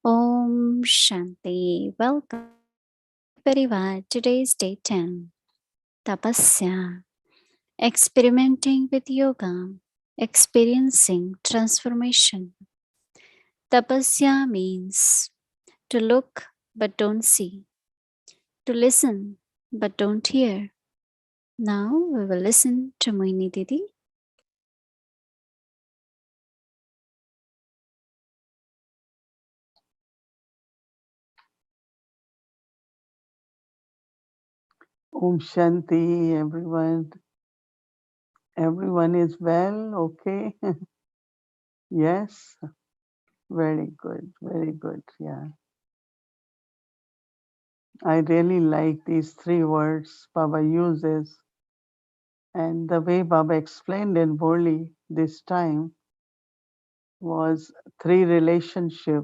Om Shanti. Welcome everyone. Today is day 10. Tapasya. Experimenting with yoga. Experiencing transformation. Tapasya means to look but don't see. To listen but don't hear. Now we will listen to Mohini Didi. Om Shanti, everyone. Everyone is well, okay? Yes, very good, yeah. I really like these 3 words Baba uses, and the way Baba explained in Borli this time was 3 relationship,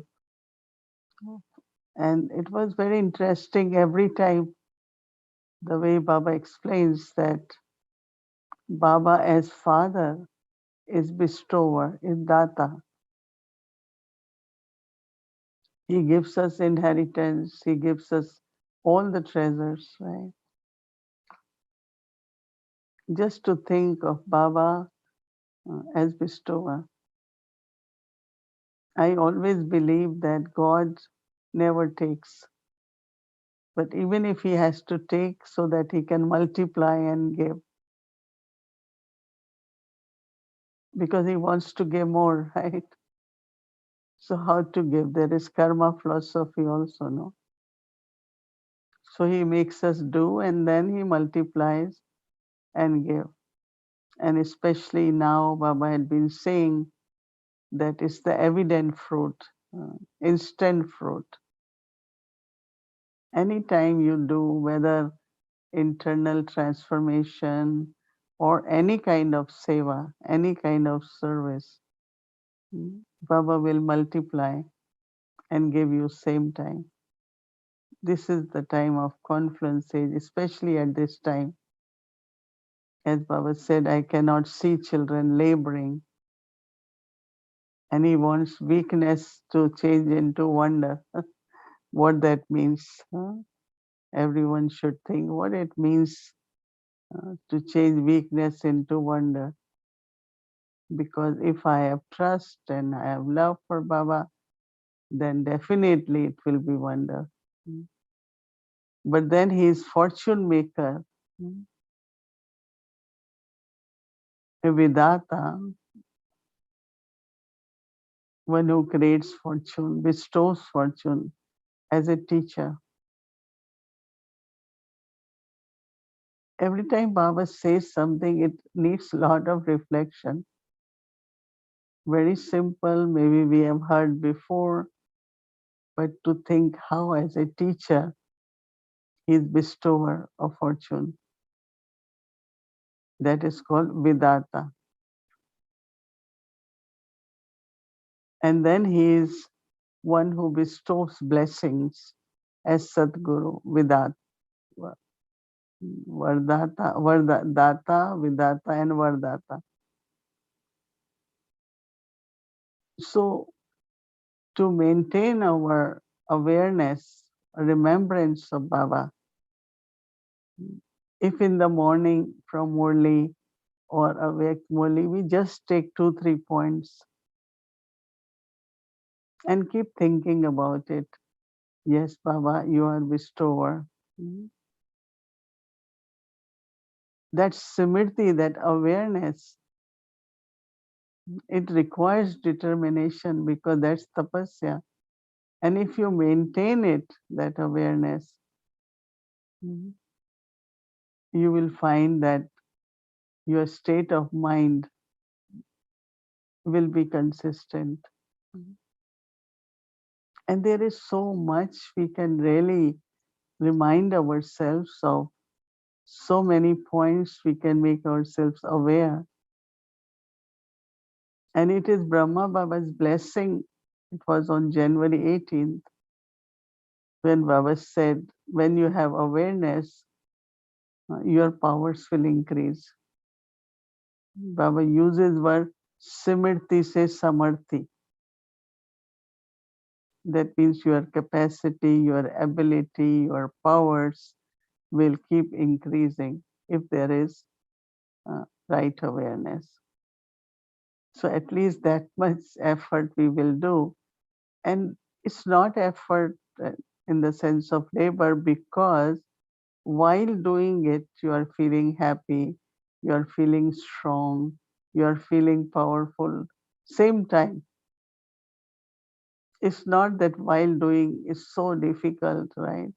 and it was very interesting every time the way Baba explains that Baba as father is bestower, is data. He gives us inheritance. He gives us all the treasures, right? Just to think of Baba as bestower. I always believe that God never takes. But even if he has to take so that he can multiply and give, because he wants to give more, right? So how to give? There is karma philosophy also, no? So he makes us do and then he multiplies and give. And especially now, Baba had been saying that is the evident fruit, instant fruit. Anytime you do, whether internal transformation or any kind of seva, any kind of service, Baba will multiply and give you same time. This is the time of confluence age, especially at this time. As Baba said, I cannot see children laboring, and he wants weakness to change into wonder. What that means. Everyone should think what it means to change weakness into wonder. Because if I have trust and I have love for Baba, then definitely it will be wonder. Mm. But then he is fortune maker, mm, a Vidata, one who creates fortune, bestows fortune as a teacher. Every time Baba says something, it needs a lot of reflection. Very simple, maybe we have heard before, but to think how, as a teacher, he is bestower of fortune. That is called Vidata. And then he is one who bestows blessings as Sadguru, Vidata, Data, Vidata, and Vardata. So to maintain our awareness, remembrance of Baba, if in the morning from Murli or awake Murli, we just take 2, 3 points and keep thinking about it. Yes, Baba, you are bestower. Mm. That simriti, that awareness, it requires determination because that's tapasya. And if you maintain it, that awareness, mm, you will find that your state of mind will be consistent. Mm. And there is so much we can really remind ourselves of, so many points we can make ourselves aware. And it is Brahma Baba's blessing. It was on January 18th when Baba said, when you have awareness, your powers will increase. Baba uses word simirti se samarthi. That means your capacity, your ability, your powers will keep increasing if there is right awareness. So at least that much effort we will do. And it's not effort in the sense of labor, because while doing it, you are feeling happy, you are feeling strong, you are feeling powerful. Same time, it's not that while doing is so difficult, right?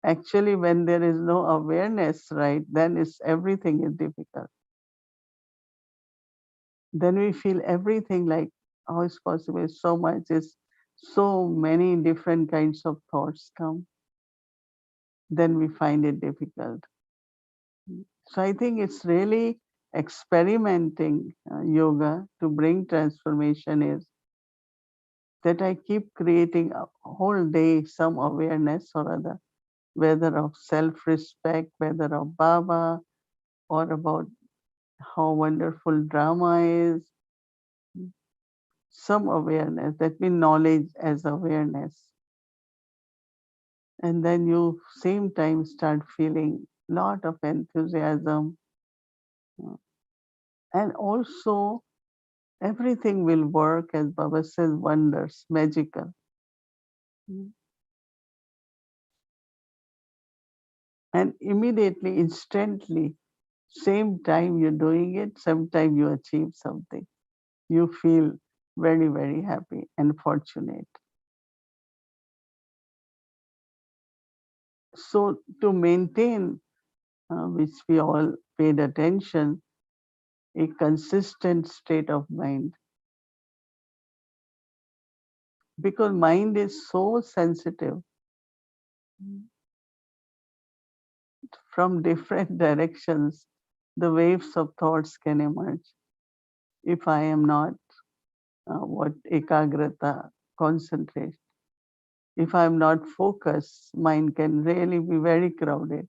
Actually, when there is no awareness, right, then it's everything is difficult. Then we feel everything like, how is possible? So much is, so many different kinds of thoughts come. Then we find it difficult. So I think it's really experimenting yoga to bring transformation is that I keep creating a whole day some awareness or other, whether of self-respect, whether of Baba, or about how wonderful drama is, some awareness, that means knowledge as awareness. And then you same time start feeling lot of enthusiasm, uh, and also everything will work, as Baba says, wonders, magical. Mm. And immediately, instantly, same time you're doing it, sometime you achieve something. You feel very, very happy and fortunate. So to maintain, which we all paid attention, a consistent state of mind, because mind is so sensitive. Mm. From different directions, the waves of thoughts can emerge. If I am not what ekagrata, concentration, if I am not focused, mind can really be very crowded.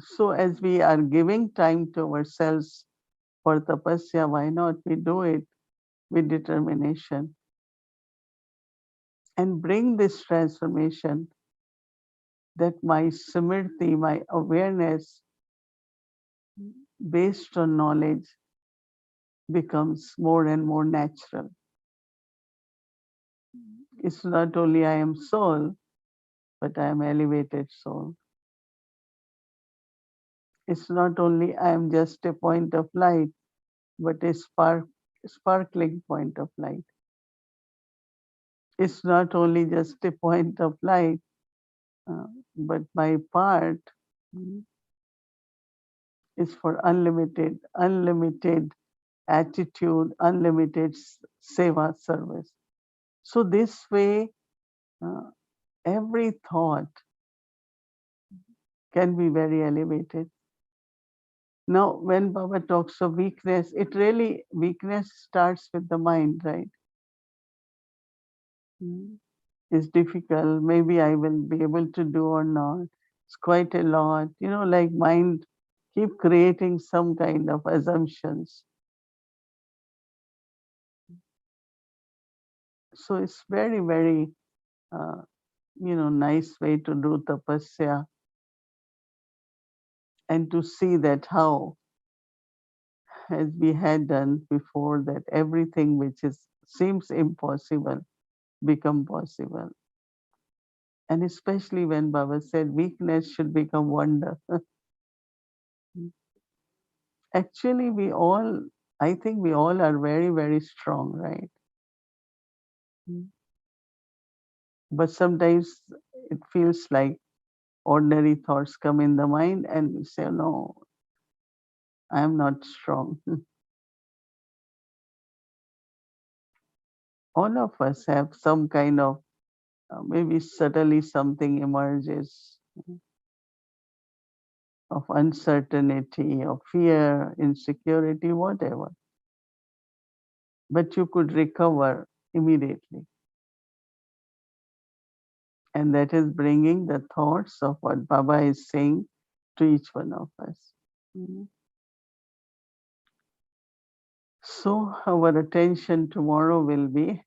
So as we are giving time to ourselves for tapasya, why not we do it with determination and bring this transformation that my smriti, my awareness based on knowledge becomes more and more natural. It's not only I am soul, but I am elevated soul. It's not only I am just a point of light, but a sparkling point of light. It's not only just a point of light, uh, but my part mm, is for unlimited attitude, unlimited seva service. So this way, uh, every thought can be very elevated. Now, when Baba talks of weakness, weakness starts with the mind, right? Mm. It's difficult. Maybe I will be able to do or not. It's quite a lot. Like mind keep creating some kind of assumptions. So it's very, very, uh, nice way to do tapasya and to see that how, as we had done before, that everything which is seems impossible become possible. And especially when Baba said weakness should become wonder. Actually, I think we all are very, very strong, right? Mm. But sometimes it feels like ordinary thoughts come in the mind and we say, no, I am not strong. All of us have some kind of, maybe subtly something emerges of uncertainty, of fear, insecurity, whatever. But you could recover immediately. And that is bringing the thoughts of what Baba is saying to each one of us. Mhm. So, our attention tomorrow will be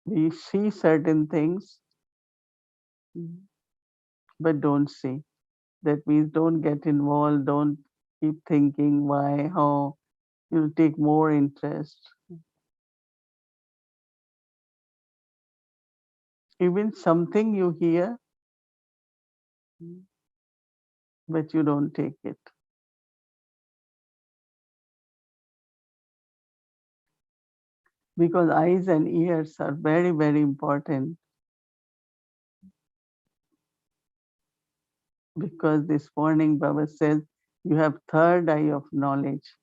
we see certain things, mhm, but don't see. That means don't get involved, don't keep thinking why, how, you'll take more interest. Even something you hear, mhm, but you don't take it. Because eyes and ears are very, very important. Because this morning Baba says you have third eye of knowledge.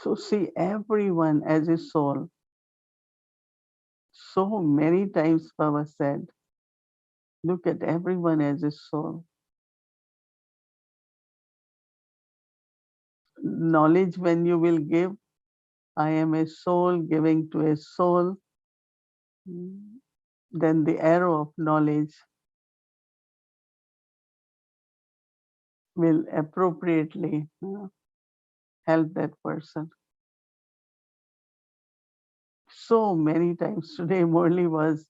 So see everyone as a soul. So many times Baba said, look at everyone as a soul. Knowledge when you will give, I am a soul giving to a soul, then the arrow of knowledge will appropriately help that person. So many times today Murli was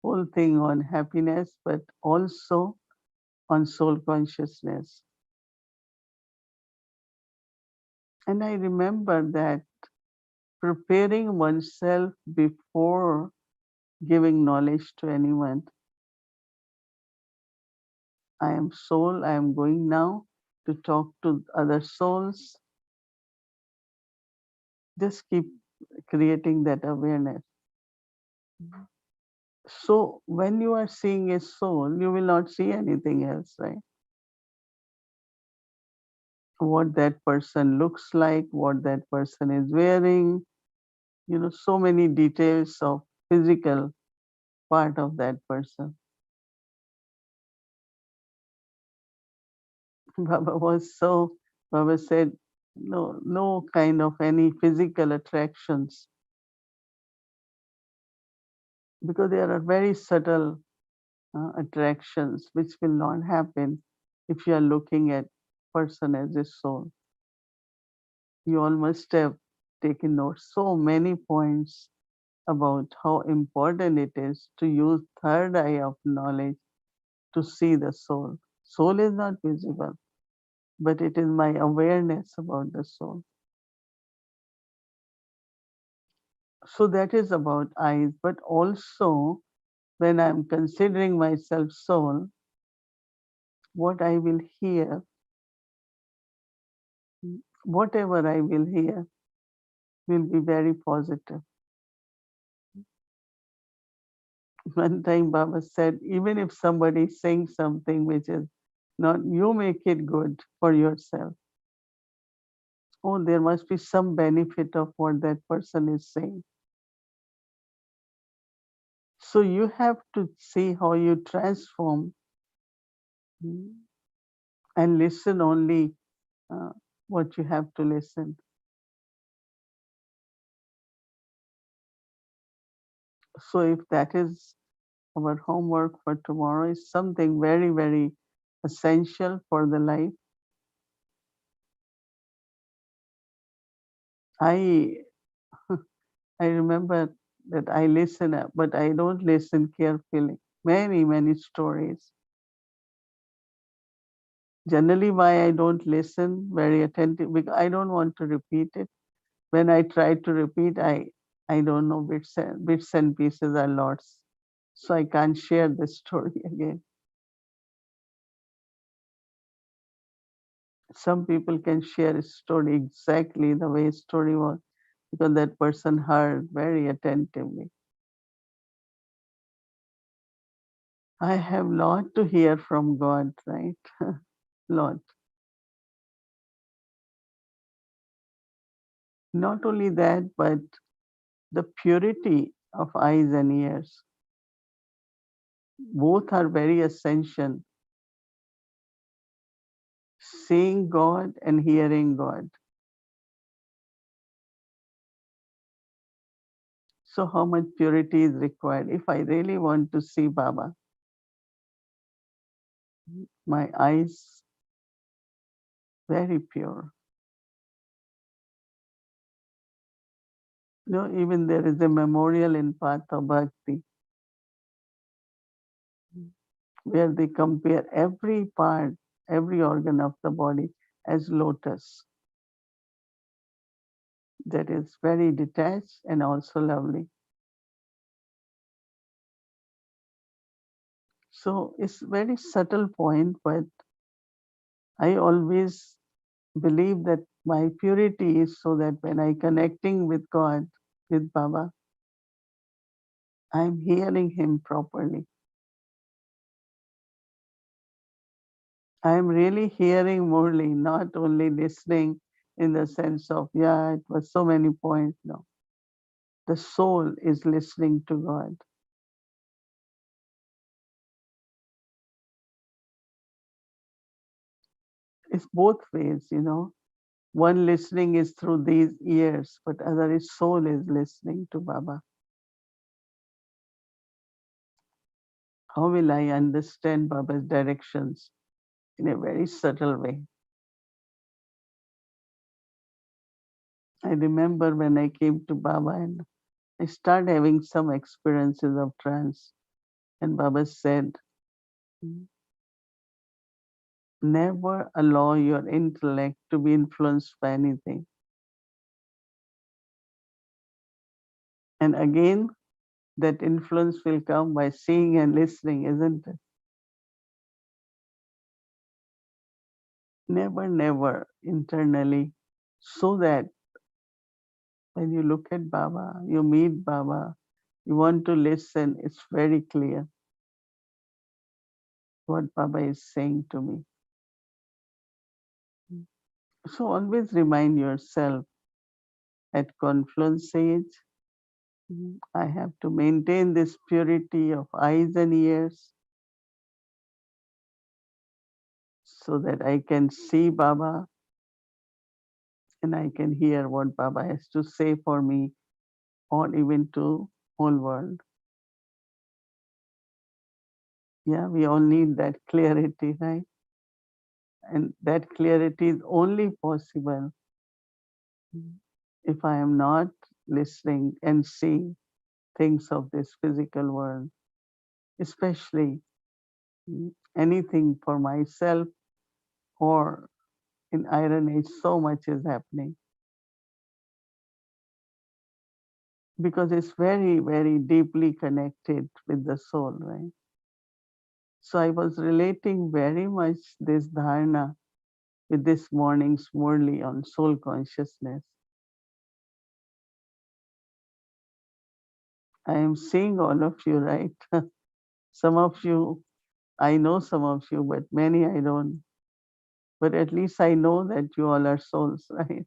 whole thing on happiness, but also on soul consciousness. And I remember that preparing oneself before giving knowledge to anyone. I am soul, I am going now to talk to other souls. Just keep creating that awareness. So when you are seeing a soul, you will not see anything else, right? What that person looks like, what that person is wearing, so many details of physical part of that person. Baba said, no kind of any physical attractions, because there are very subtle attractions which will not happen if you are looking at person as a soul. You all must have taken note so many points about how important it is to use third eye of knowledge to see the soul. Soul is not visible, but it is my awareness about the soul. So that is about eyes, but also when I'm considering myself soul, what I will hear, whatever I will hear, will be very positive. One time Baba said, even if somebody is saying something which is not, you make it good for yourself. Oh, there must be some benefit of what that person is saying. So you have to see how you transform, and listen only uh, what you have to listen. So if that is our homework for tomorrow, is something very, very essential for the life. I I remember that I listen, but I don't listen carefully. Many, many stories. Generally, why I don't listen very attentive, because I don't want to repeat it. When I try to repeat, I don't know, bits and pieces are lost. So I can't share the story again. Some people can share a story exactly the way story was because that person heard very attentively. I have lot to hear from God, right? Lot. Not only that, but the purity of eyes and ears. Both are very essential. Seeing God and hearing God. So how much purity is required? If I really want to see Baba, my eyes very pure. Even there is a memorial in Patha Bhakti where they compare every part, every organ of the body as lotus. That is very detached and also lovely. So it's very subtle point, but I always believe that my purity is so that when I connecting with God, with Baba, I'm hearing him properly. I'm really hearing Murli, not only listening in the sense of, yeah, it was so many points. No, the soul is listening to God. It's both ways. One listening is through these ears, but other is soul is listening to Baba. How will I understand Baba's directions in a very subtle way? I remember when I came to Baba and I started having some experiences of trance, and Baba said, never allow your intellect to be influenced by anything. And again, that influence will come by seeing and listening, isn't it? Never, never internally, so that when you look at Baba, you meet Baba, you want to listen, it's very clear what Baba is saying to me. So always remind yourself at confluence age, I have to maintain this purity of eyes and ears so that I can see Baba and I can hear what Baba has to say for me or even to whole world. Yeah, we all need that clarity, right? And that clarity is only possible if I am not listening and seeing. things of this physical world, especially anything for myself or in Iron Age, so much is happening because it's very, very deeply connected with the soul, right? So I was relating very much this dharana with this morning's Murli on soul consciousness. I am seeing all of you, right? Some of you, I know some of you, but many I don't. But at least I know that you all are souls, right?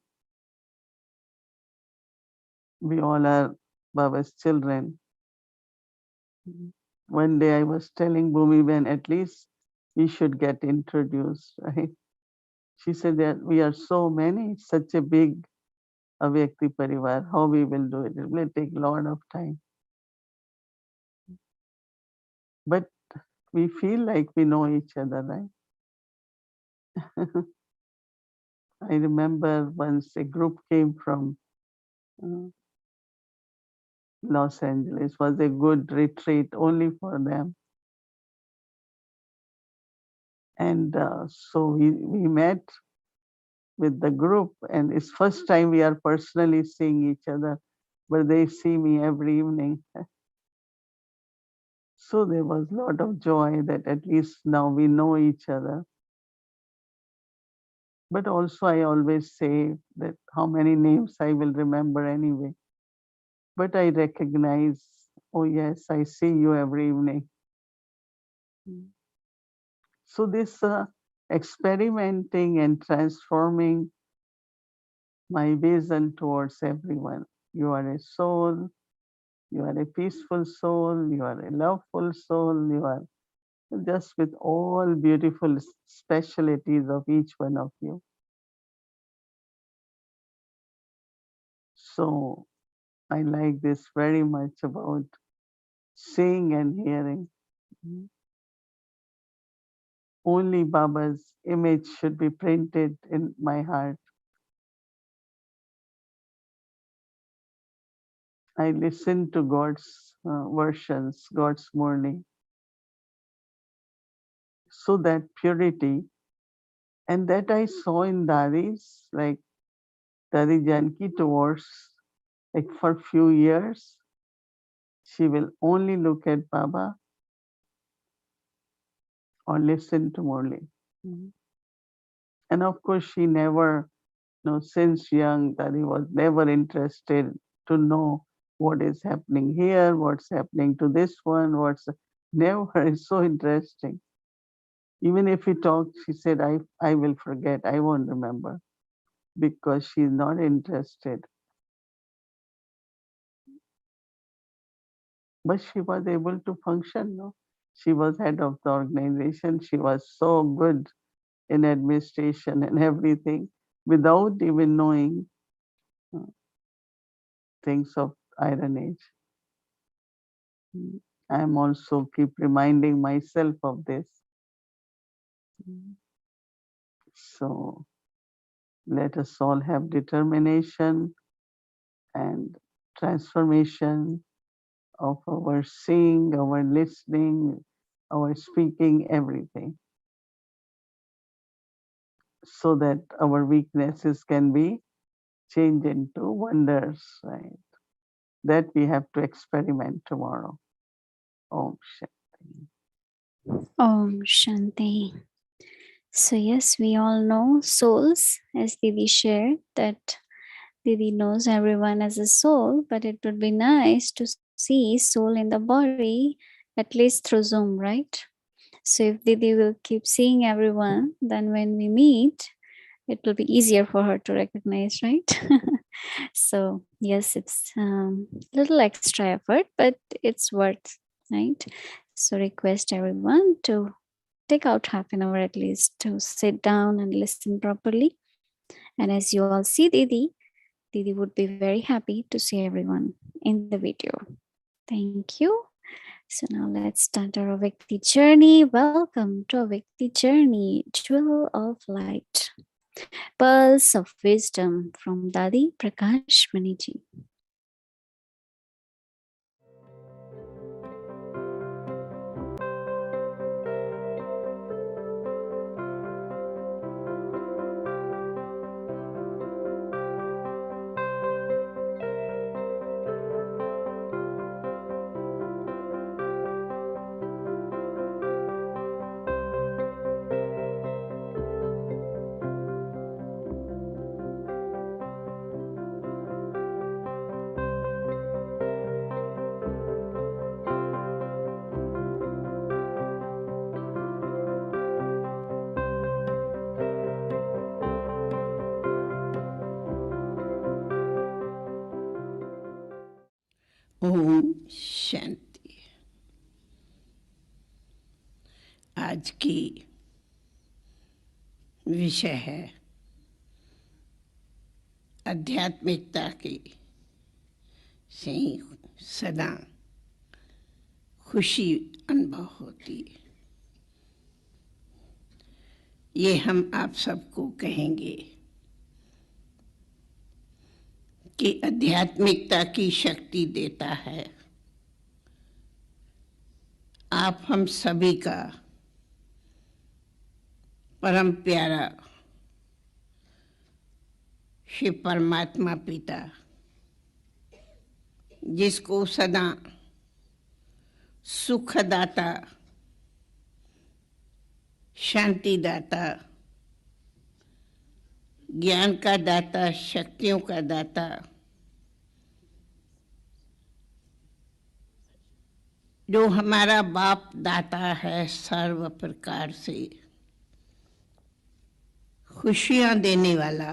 We all are Baba's children. One day I was telling Bhumi Ben, at least we should get introduced, right? She said that we are so many, such a big Avyakti Parivar. How we will do it? It will take a lot of time. But we feel like we know each other, right? I remember once a group came from uh, Los Angeles. Was a good retreat only for them. And so we met with the group, and it's first time we are personally seeing each other, but they see me every evening. So there was a lot of joy that at least now we know each other. But also I always say that how many names I will remember anyway. But I recognize, oh yes, I see you every evening. So this experimenting and transforming my vision towards everyone. You are a soul, you are a peaceful soul, you are a loveful soul, you are just with all beautiful specialties of each one of you. So I like this very much about seeing and hearing. Only Baba's image should be printed in my heart. I listen to God's versions, God's morning, so that purity, and that I saw in Dadi's, like Dadi Janki towards, like for few years, she will only look at Baba or listen to Murli. Mhm. And of course, she never, since young, Dadi was never interested to know what is happening here, what's happening to this one, what's never. It's so interesting. Even if we talk, she said, I will forget, I won't remember because she's not interested. But she was able to function. No? She was head of the organization. She was so good in administration and everything without even knowing uh, things of Iron Age. I'm also keep reminding myself of this. So let us all have determination and transformation of our seeing, our listening, our speaking, everything, so that our weaknesses can be changed into wonders, right? That we have to experiment tomorrow. Om Shanti. Om Shanti. So, yes, we all know souls, as Didi shared, that Didi knows everyone as a soul, but it would be nice to see soul in the body, at least through Zoom, right? So, if Didi will keep seeing everyone, then when we meet, it will be easier for her to recognize, right? So, yes, it's a little extra effort, but it's worth, right? So, request everyone to take out half an hour at least to sit down and listen properly. And as you all see Didi, Didi would be very happy to see everyone in the video. Thank you. So now let's start our Vikti journey. Welcome to our Vikti journey, Jewel of Light, Pearls of Wisdom from Dadi Prakash Maniji. Om Shanti. आज की विषय है आध्यात्मिकता की से सदा खुशी अनुभव होती है। ये हम आप सबको कहेंगे कि आध्यात्मिकता की शक्ति देता है। आप हम सभी का परम प्यारा शिव परमात्मा पिता, जिसको सदा सुखदाता, शांतिदाता, ज्ञान का दाता, शक्तियों का दाता, जो हमारा बाप दाता है, सर्व प्रकार से खुशियां देने वाला।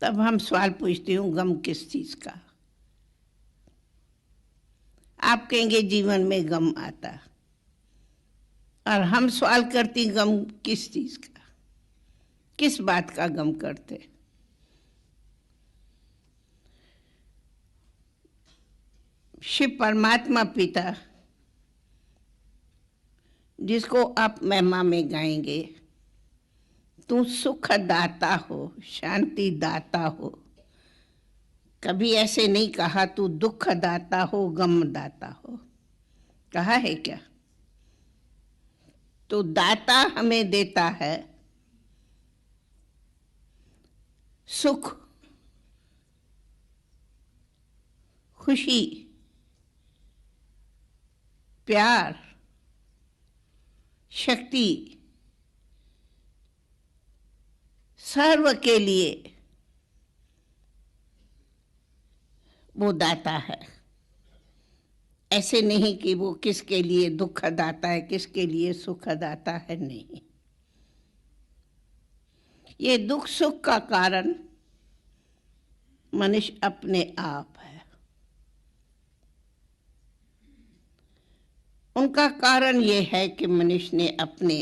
तब हम सवाल पूछते हूँ, गम किस चीज का? आप कहेंगे जीवन में गम आता, और हम सवाल करते गम किस चीज का, किस बात का गम करते? शिव परमात्मा पिता, जिसको आप महिमा में गाएंगे, तू सुख दाता हो, शांति दाता हो। कभी ऐसे नहीं कहा तू दुख दाता हो, गम दाता हो, कहा है क्या? तो दाता हमें देता है सुख, खुशी, प्यार, शक्ति, सर्व के लिए वो दाता है। ऐसे नहीं कि वो किसके लिए दुख दाता है, किसके लिए सुख दाता है, नहीं। ये दुख सुख का कारण मनुष्य अपने आप है। उनका कारण ये है कि मनुष्य ने अपने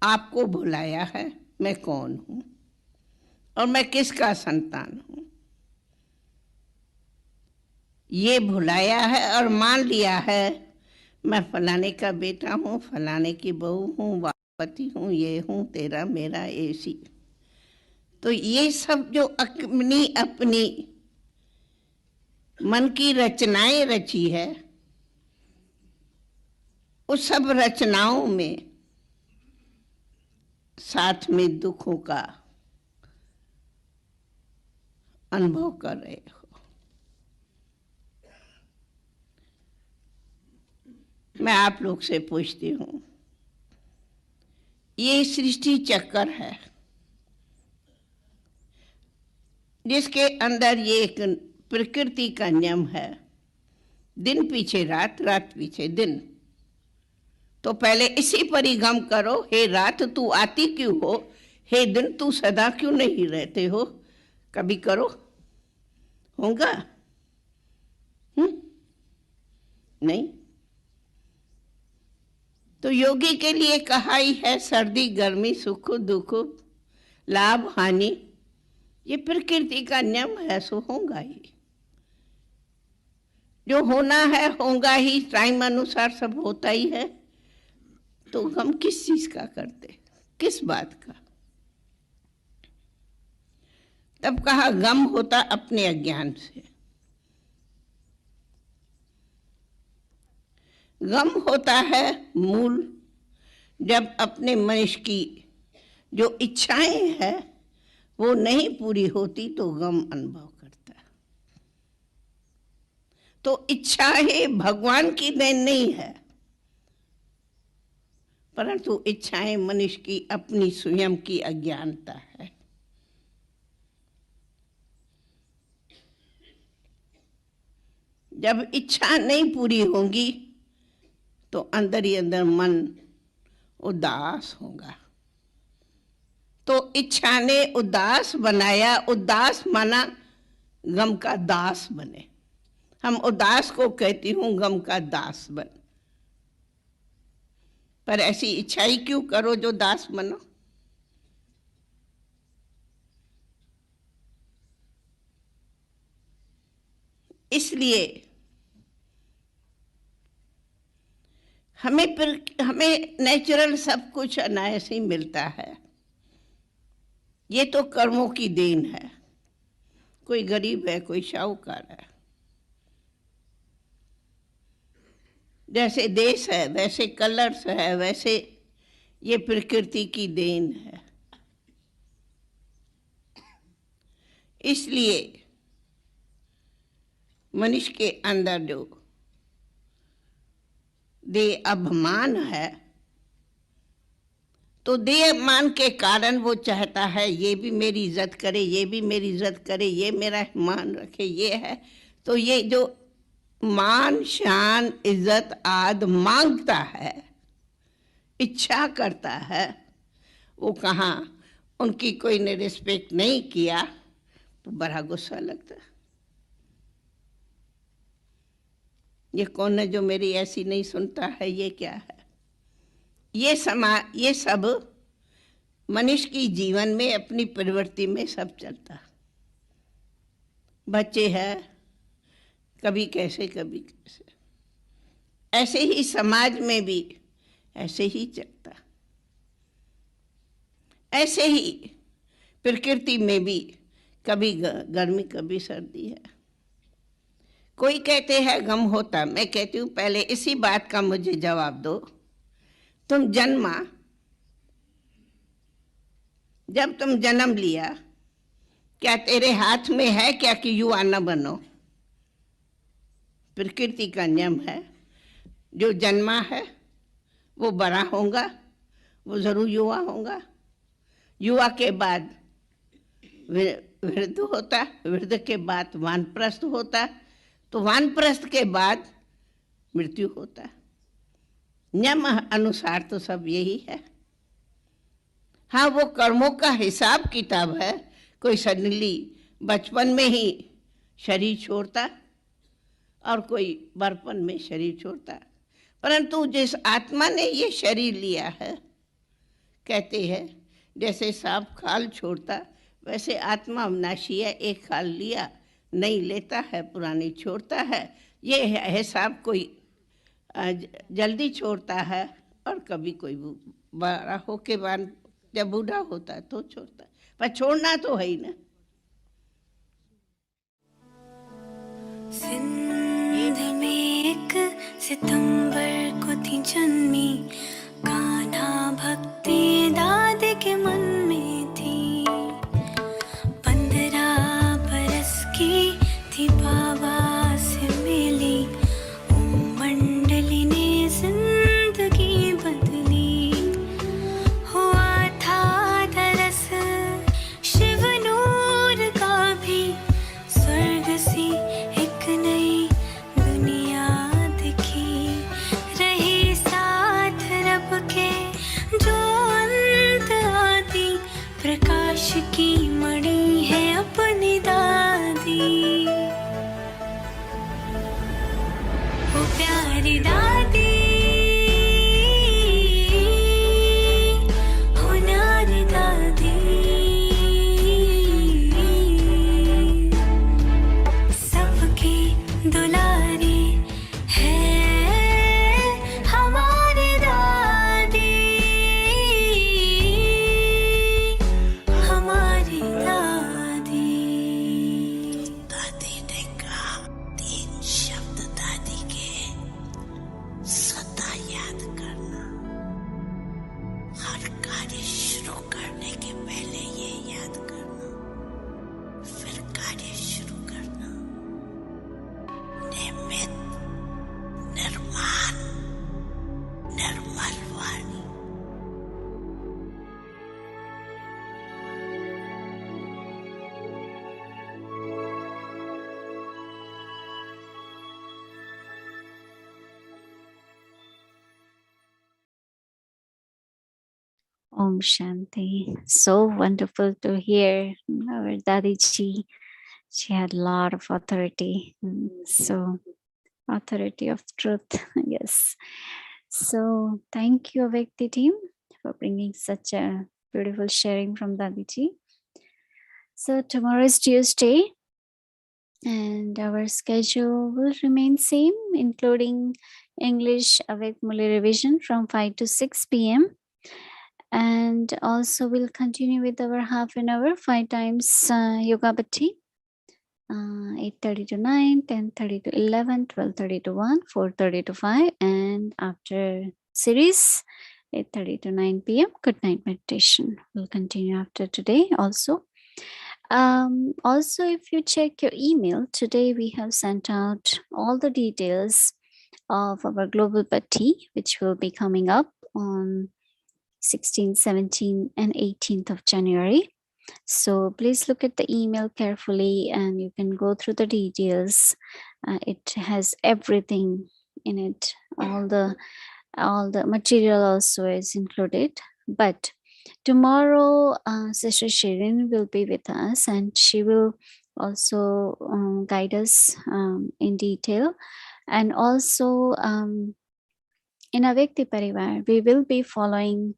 आप को भुलाया है, मैं कौन हूं और मैं किसका संतान हूं। ये भुलाया है और मान लिया है मैं फलाने का बेटा हूँ, फलाने की बहू हूँ, पति हूँ, ये हूँ, तेरा मेरा ऐसी। तो ये सब जो अपनी अपनी मन की रचनाएं रची है, उस सब रचनाओं में साथ में दुखों का अनुभव कर रहे हो। मैं आप लोग से पूछती हूँ, ये सृष्टि चक्कर है जिसके अंदर ये एक प्रकृति का नियम है, दिन पीछे रात, रात पीछे दिन। तो पहले इसी पर ही गम करो, हे रात तू आती क्यों हो, हे दिन तू सदा क्यों नहीं रहते हो। कभी करो, होगा? नहीं। तो योगी के लिए कहा ही है, सर्दी गर्मी सुख दुख लाभ हानि, ये प्रकृति का नियम है, सो होगा ही। जो होना है होगा ही, टाइम अनुसार सब होता ही है। तो गम किस चीज का करते, किस बात का? तब कहा गम होता अपने अज्ञान से। गम होता है मूल, जब अपने मनुष्य की जो इच्छाएं हैं वो नहीं पूरी होती तो गम अनुभव करता है। तो इच्छाएं भगवान की देन नहीं है, परंतु इच्छाएं मनुष्य की अपनी स्वयं की अज्ञानता है। जब इच्छा नहीं पूरी होगी तो अंदर ही अंदर मन उदास होगा। तो इच्छा ने उदास बनाया, उदास माना गम का दास बने। हम उदास को कहती हूं गम का दास बन। पर ऐसी इच्छा ही क्यों करो जो दास बनो? इसलिए हमें नेचुरल सब कुछ अनायास ही मिलता है। ये तो कर्मों की देन है। कोई गरीब है, कोई शाहूकार है। जैसे देश है, वैसे कलर्स है, वैसे ये प्रकृति की देन है। इसलिए मनुष्य के अंदर जो देह अभिमान है, तो देह मान के कारण वो चाहता है ये भी मेरी इज्जत करे, ये भी मेरी इज्जत करे, ये मेरा मान रखे, ये है। तो ये जो मान शान इज्जत आदि मांगता है, इच्छा करता है, वो कहाँ उनकी कोई ने रिस्पेक्ट नहीं किया तो बड़ा गुस्सा लगता है। ये कौन है जो मेरी ऐसी नहीं सुनता है, ये क्या है? ये सब मनुष्य की जीवन में अपनी प्रवृत्ति में सब चलता। बच्चे हैं, कभी कैसे कभी कैसे। ऐसे ही समाज में भी ऐसे ही चलता। ऐसे ही प्रकृति में भी कभी गर्मी कभी सर्दी है। कोई कहते हैं गम होता, मैं कहती हूँ पहले इसी बात का मुझे जवाब दो। तुम जन्मा, जब तुम जन्म लिया, क्या तेरे हाथ में है क्या कि युवा न बनो? प्रकृति का नियम है, जो जन्मा है वो बड़ा होगा, वो जरूर युवा होगा। युवा के बाद वृद्ध होता, वृद्ध के बाद वानप्रस्थ होता, तो वानप्रस्थ के बाद मृत्यु होता। नियम अनुसार तो सब यही है। हाँ, वो कर्मों का हिसाब किताब है। कोई सडनली बचपन में ही शरीर छोड़ता और कोई बड़पन में शरीर छोड़ता। परंतु जिस आत्मा ने ये शरीर लिया है, कहते हैं जैसे सांप खाल छोड़ता, वैसे आत्मा अविनाशी है। एक खाल लिया, नहीं लेता है, पुरानी छोड़ता है। ये हिसाब कोई जल्दी छोड़ता है और कभी कोई बड़ा होके बाद जब बूढ़ा होता है तो छोड़ता है, पर छोड़ना तो है ही ना। सिंध में एक सितंबर को थी जन्मी, कान्हा भक्ति दादी के मन में थी। 15 बरस की थी बाबा से मिली, मंडली ने जिंदगी बदली। हुआ था दरस शिव नूर का भी, स्वर्ग सी एक नई दुनिया दिखी। रही साथ रब के जो अंत आदि, प्रकाश की मणि है अपनी दादी। ओ प्यारी दादी, हो न्यारी दादी, सबकी दुलारी है हमारी दादी, हमारी दादी। दादी ने कहा 3 शब्द दादी के सदा याद करना। हर कार्य शुरू करने के पहले ये याद करना, फिर कार्य शुरू करना। निमित, निर्माण, निर्मल वाणी। Om Shanti. So wonderful to hear our Dadiji. She had a lot of authority. So, authority of truth. Yes. So, thank you, Avekti team, for bringing such a beautiful sharing from Dadiji. So, tomorrow is Tuesday, and our schedule will remain same, including English Avek Muli revision from 5 to 6 p.m. And also we'll continue with our half an hour, 5 times Yoga Bhatti, 8:30 to 9, 10:30 to 11, 12:30 to 1, 4:30 to 5, and after series 8:30 to 9 p.m. good night meditation will continue after today also. Also, if you check your email today, we have sent out all the details of our global party, which will be coming up on 16th, 17th, and 18th of January. So please look at the email carefully and you can go through the details. It has everything in it. All the material also is included. But tomorrow, Sister Shirin will be with us and she will also guide us in detail. And also in Avekti Parivar, we will be following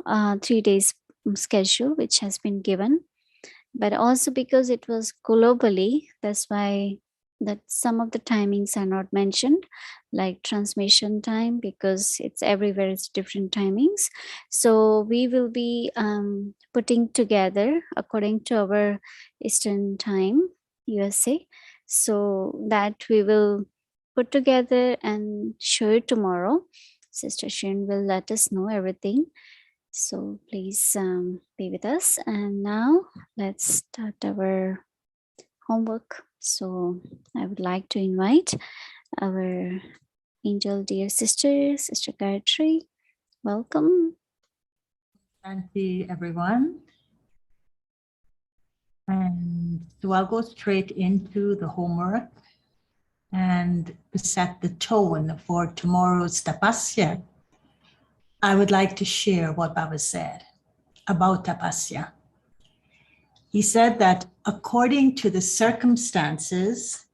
3 days schedule which has been given, but also because it was globally, that's why that some of the timings are not mentioned, like transmission time, because it's everywhere, it's different timings. So we will be putting together according to our Eastern time, USA, so that we will put together and show it tomorrow. Sister Shin will let us know everything, so please be with us. And now let's start our homework. So I would like to invite our angel dear sister, Sister Gayatri. Welcome. Shanti, everyone. And so I'll go straight into the homework and set the tone for tomorrow's Tapasya. I would like to share what Baba said about Tapasya. He said that according to the circumstances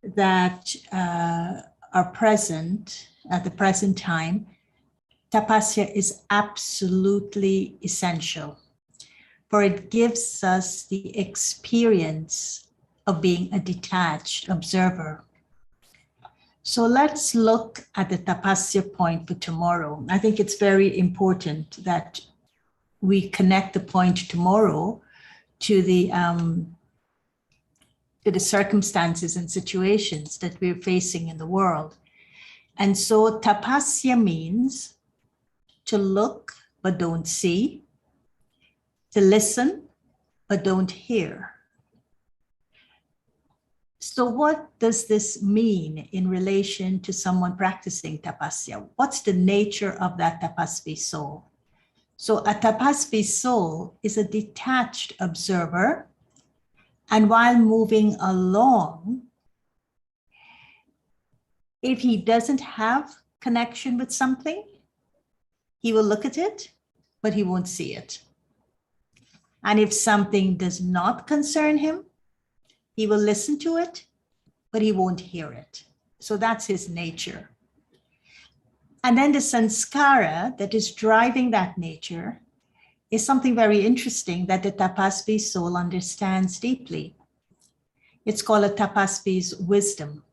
that are present at the present time, Tapasya is absolutely essential, for it gives us the experience of being a detached observer. So let's look at the Tapasya point for tomorrow. I think it's very important that we connect the point tomorrow to the circumstances and situations that we're facing in the world. And so Tapasya means to look but don't see, to listen but don't hear. So what does this mean in relation to someone practicing Tapasya? What's the nature of that Tapasvi soul? So a Tapasvi soul is a detached observer, and while moving along, if he doesn't have connection with something, he will look at it, but he won't see it. And if something does not concern him, he will listen to it, but he won't hear it. So that's his nature. And then the sanskara that is driving that nature is something very interesting that the Tapasvi soul understands deeply. It's called a Tapasvi's wisdom.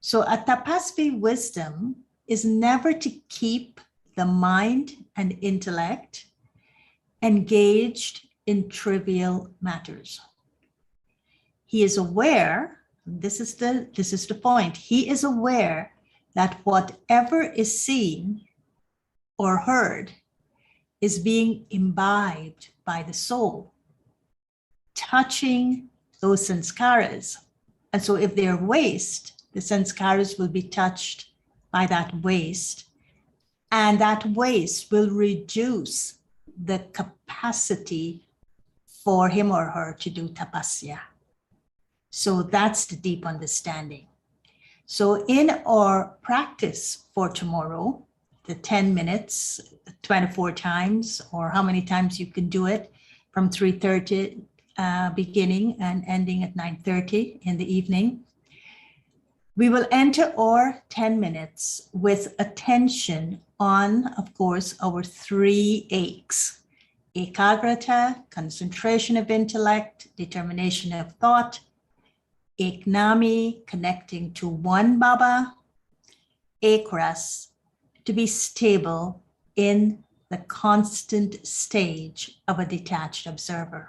So a Tapasvi wisdom is never to keep the mind and intellect engaged in trivial matters. He is aware, this is the point, he is aware that whatever is seen or heard is being imbibed by the soul, touching those sanskaras. And so if they're waste, the sanskaras will be touched by that waste, and that waste will reduce the capacity for him or her to do tapasya. So that's the deep understanding. So in our practice for tomorrow, the 10 minutes, 24 times, or how many times you can do it from 3:30 beginning and ending at 9:30 in the evening. We will enter our 10 minutes with attention on, of course, our 3 aches: ekagrata, concentration of intellect, determination of thought; eknami, connecting to one Baba; ekras, to be stable in the constant stage of a detached observer.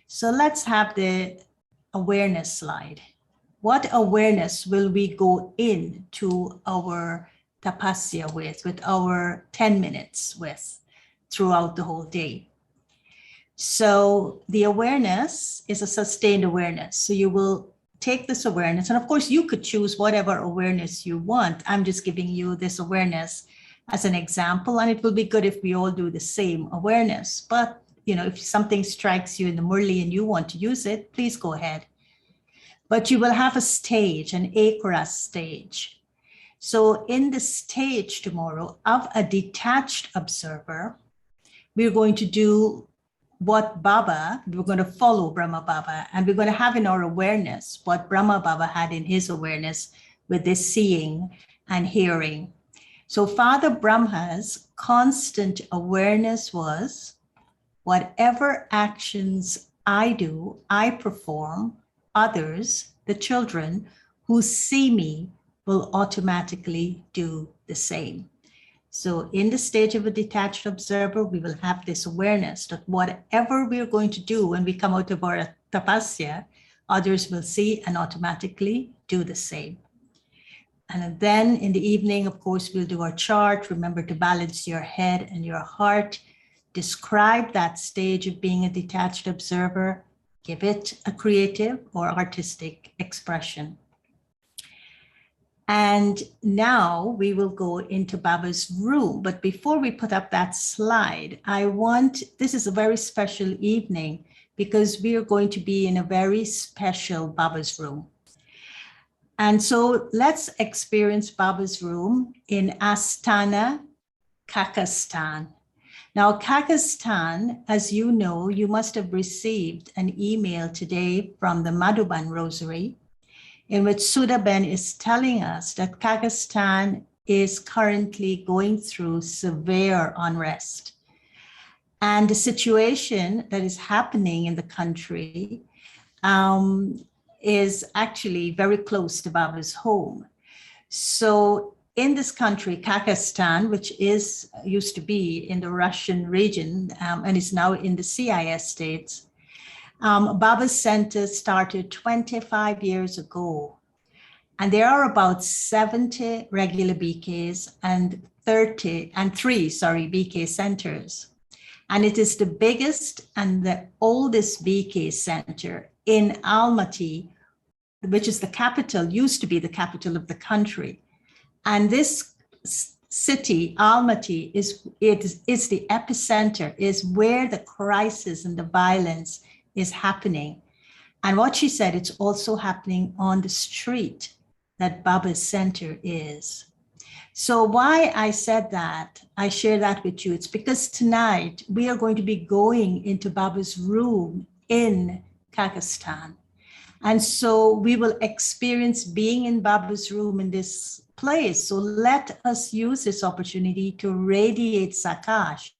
So let's have the awareness slide. What awareness will we go into our tapasya with our 10 minutes with throughout the whole day? So the awareness is a sustained awareness. So you will take this awareness, and of course you could choose whatever awareness you want. I'm just giving you this awareness as an example, and it will be good if we all do the same awareness. But if something strikes you in the Murli and you want to use it, please go ahead. But you will have a stage, an ekara stage. So in the stage tomorrow of a detached observer, we're going to do what Baba, we're going to follow Brahma Baba, and we're going to have in our awareness what Brahma Baba had in his awareness with this seeing and hearing. So Father Brahma's constant awareness was, whatever actions I do, I perform, others, the children who see me, will automatically do the same. So in the stage of a detached observer, we will have this awareness that whatever we're going to do when we come out of our tapasya, others will see and automatically do the same. And then in the evening, of course, we'll do our chart. Remember to balance your head and your heart. Describe that stage of being a detached observer. Give it a creative or artistic expression. And now we will go into Baba's room. But before we put up that slide, this is a very special evening because we are going to be in a very special Baba's room. And so let's experience Baba's room in Astana, Kazakhstan. Now, Kazakhstan, as you know, you must have received an email today from the Madhuban Rosary, in which Sudaben is telling us that Kazakhstan is currently going through severe unrest. And the situation that is happening in the country is actually very close to Baba's home. So in this country, Kazakhstan, which used to be in the Russian region and is now in the CIS states, Baba's Center started 25 years ago. And there are about 70 regular BKs and 3 BK centers. And it is the biggest and the oldest BK center in Almaty, which is the capital, used to be the capital of the country. And this city, Almaty, is the epicenter, is where the crisis and the violence is happening. And what she said, it's also happening on the street that Baba's center is. So why I said that, I share that with you, it's because tonight we are going to be going into Baba's room in Kazakhstan. And so we will experience being in Baba's room in this place. So let us use this opportunity to radiate Sakash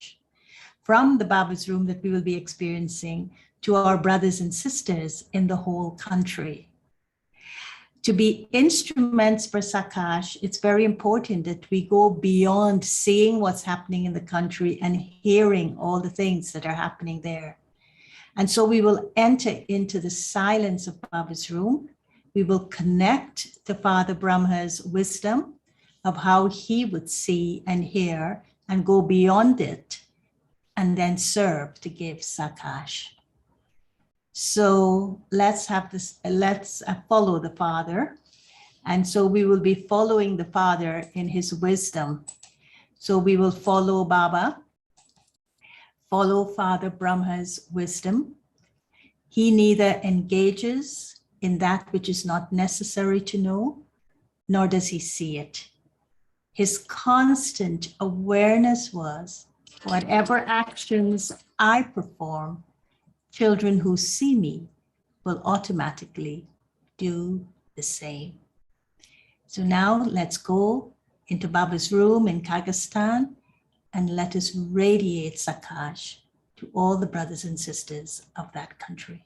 from the Baba's room that we will be experiencing to our brothers and sisters in the whole country. To be instruments for Sakash, it's very important that we go beyond seeing what's happening in the country and hearing all the things that are happening there. And so we will enter into the silence of Baba's room. We will connect to Father Brahma's wisdom of how he would see and hear and go beyond it and then serve to give Sakash. So let's follow the Father. And so we will be following the Father in his wisdom. So we will follow Baba, follow Father Brahma's wisdom. He neither engages in that which is not necessary to know, nor does he see it. his constant awareness was, whatever actions I perform, children who see me will automatically do the same. So now let's go into Baba's room in Kyrgyzstan and let us radiate Sakash to all the brothers and sisters of that country.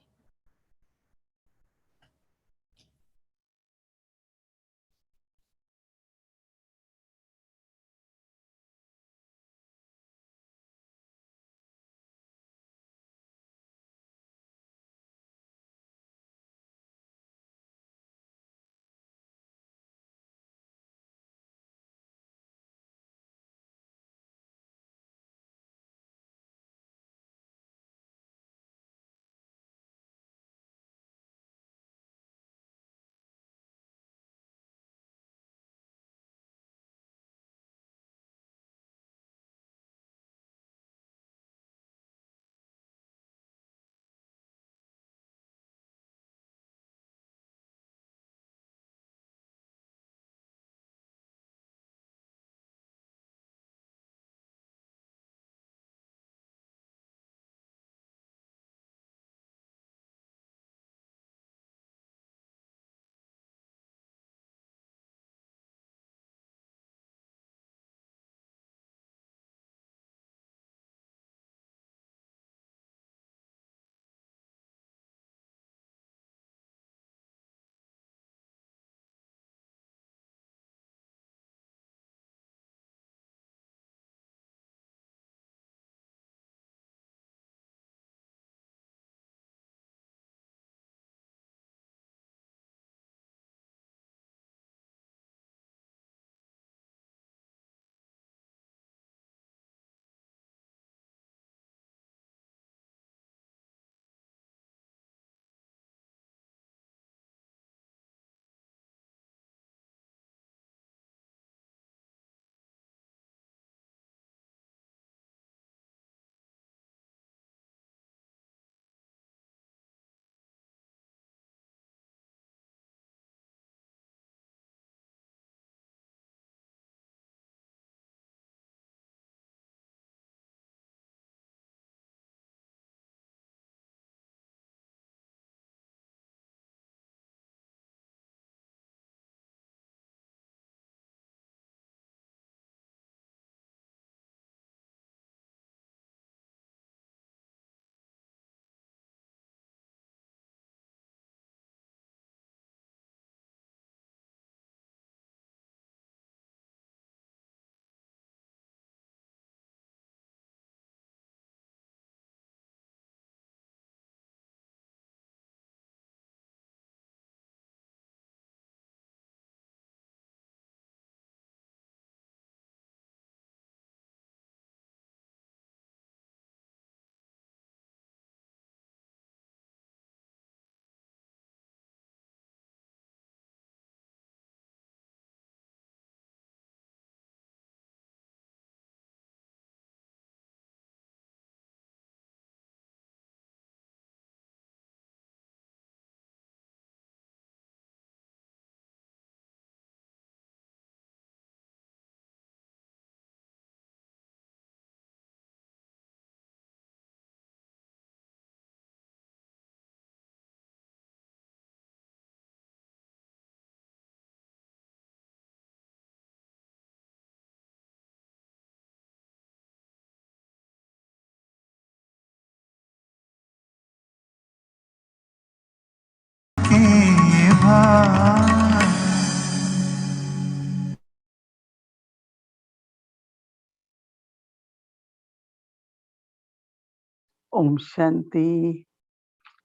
Om Shanti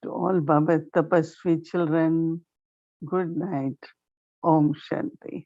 to all Baba Tapasvi children. Good night. Om Shanti.